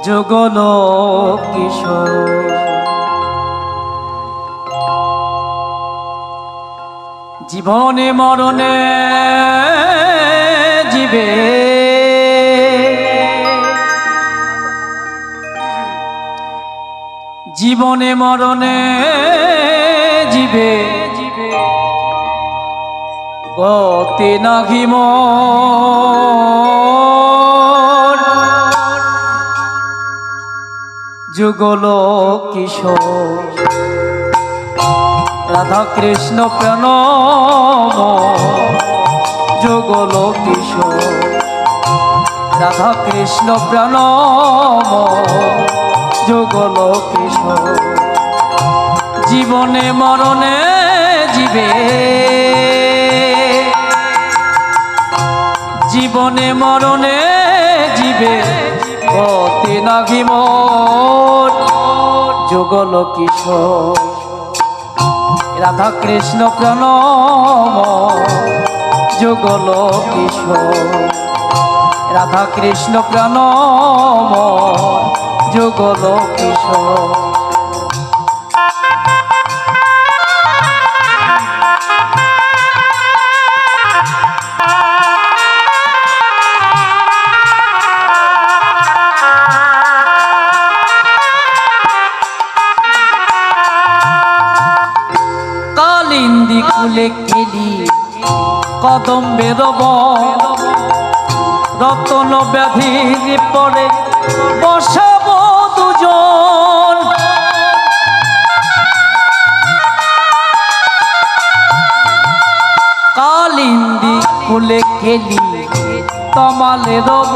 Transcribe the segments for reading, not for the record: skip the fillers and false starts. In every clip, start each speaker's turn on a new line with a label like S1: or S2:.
S1: যুগল কিশোর জীবনে মরণে জীবে জীবনে মরণে জীবে গতে নাহিম যুগল কিশোর রাধা কৃষ্ণ প্রণম যুগল কিশোর রাধা কৃষ্ণ প্রণম যুগল কিশোর জীবনে মরণে জীবে জীবনে মরণে জীবে গতি নাহিম যুগল কিশোর রাধা কৃষ্ণ প্রণম যুগল কিশোর রাধা কৃষ্ণ প্রণম যুগল কিশোর কালিন্দী কুলে খেলি কদম বেরব রতন ব্যাধির পরে বসাব দুজন কালিন্দী কুলে খেলি তমালে রব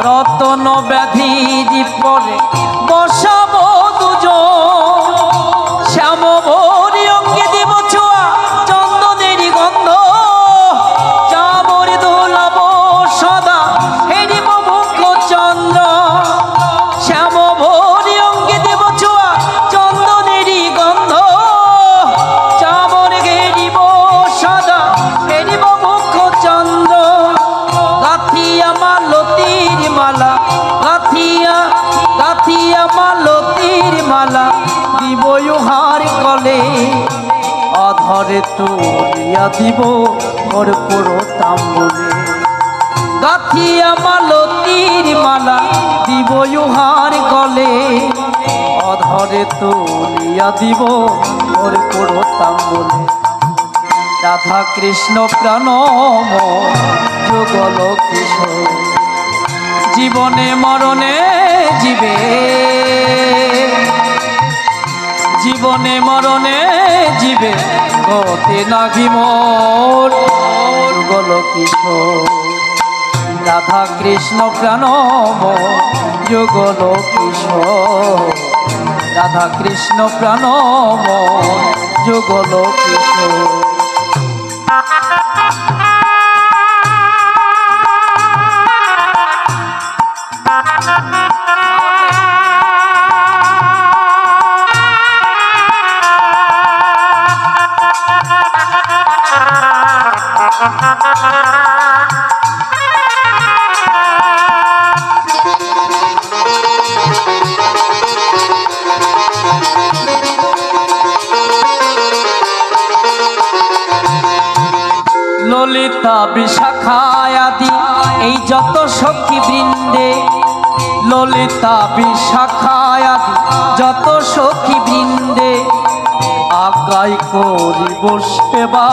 S1: রতন ব্যাধির পরে বসাব দুজন শ্যাম ভরি অঙ্গে দিব ছোঁয়া চন্দনেরই গন্ধ চামরে দোলাব সদা হেরিব মুখ চন্দ্র শ্যাম ভরি অঙ্গে দিব ছোঁয়া চন্দনেরই গন্ধ চামরে ঘেরিব সদা হেরিব মুখ চন্দ্র গাথিয়া মালতীর মালা গাথিয়া মালতীর মালা দিব ইহার কলে অধরে তুলিয়া দিব ওর পুরো তাম্বুলে গাথিয়া মালতীর মালা দিব ইহার কলে অধরে তুলিয়া দিব ওর পুরো তাম্বুলে রাধা কৃষ্ণ প্রণম যুগল কিশোর জীবনে মরণে জীবে জীবনে মরণে জীবে গতে নাহিম যুগল কিশোর রাধা কৃষ্ণ প্রণম যুগল কিশোর রাধা কৃষ্ণ প্রণম যুগল কিশোর ললিতা বিশাখায়াদি এই যত সখী বৃন্দে ললিতা বিশাখায়াদি যত সখী বৃন্দে আজ্ঞাই করিব সেবা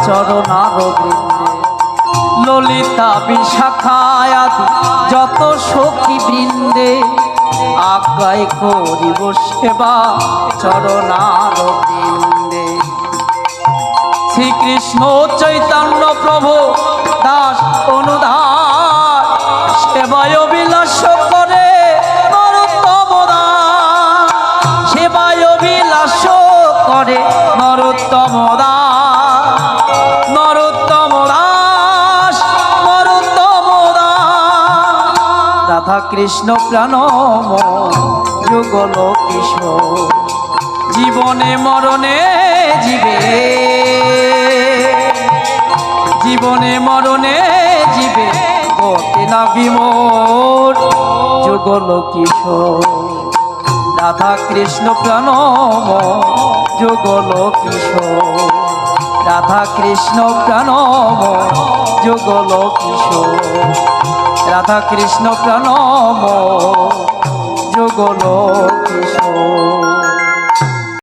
S1: চরণার বৃন্দে ললিতা বিশাখায়াদি যত সখী বৃন্দে আজ্ঞাই করিব সেবা চরণার বৃন্দে শ্রীকৃষ্ণ চৈতন্য প্রভু দাস অনুদার সেবায় অভিলাষ করে নরোত্তম দাস সেবায় অভিলাষ করে নরোত্তম দাস নরোত্তম দাস নরোত্তম দাস রাধা কৃষ্ণ প্রণম যুগল কিশোর জীবনে মরণে জীবে জীবনে মরণে জীবে গতি নাভি মোর যুগল কিশোর রাধা কৃষ্ণ প্রাণময় যুগল কিশোর রাধা কৃষ্ণ প্রাণময় যুগল কিশোর রাধা কৃষ্ণ প্রাণময় যুগল কিশোর।